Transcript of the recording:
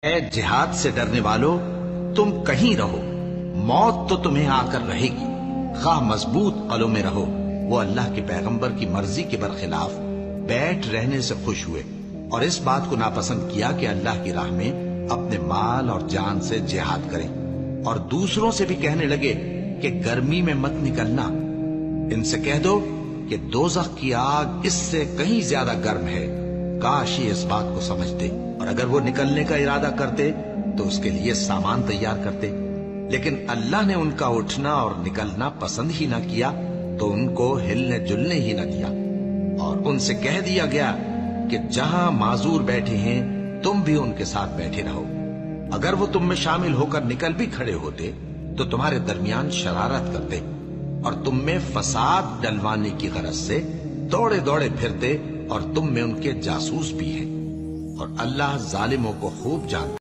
اے جہاد سے ڈرنے والو، تم کہیں رہو، موت تو تمہیں آ کر رہے گی، خواہ مضبوط قلعوں میں رہو۔ وہ اللہ کے پیغمبر کی مرضی کے برخلاف بیٹھ رہنے سے خوش ہوئے اور اس بات کو ناپسند کیا کہ اللہ کی راہ میں اپنے مال اور جان سے جہاد کریں، اور دوسروں سے بھی کہنے لگے کہ گرمی میں مت نکلنا۔ ان سے کہہ دو کہ دوزخ کی آگ اس سے کہیں زیادہ گرم ہے، کاش یہ اس بات کو سمجھتے، اور اگر وہ نکلنے کا ارادہ کرتے تو اس کے لیے سامان تیار کرتے، لیکن اللہ نے ان کا اٹھنا اور نکلنا پسند ہی نہ کیا تو ان کو ہلنے جلنے ہی نہ دیا، اور ان سے کہہ دیا گیا کہ جہاں معذور بیٹھے ہیں تم بھی ان کے ساتھ بیٹھے رہو۔ اگر وہ تم میں شامل ہو کر نکل بھی کھڑے ہوتے تو تمہارے درمیان شرارت کرتے اور تم میں فساد ڈلوانے کی غرض سے دوڑے دوڑے پھرتے، اور تم میں ان کے جاسوس بھی ہیں، اور اللہ ظالموں کو خوب جانتا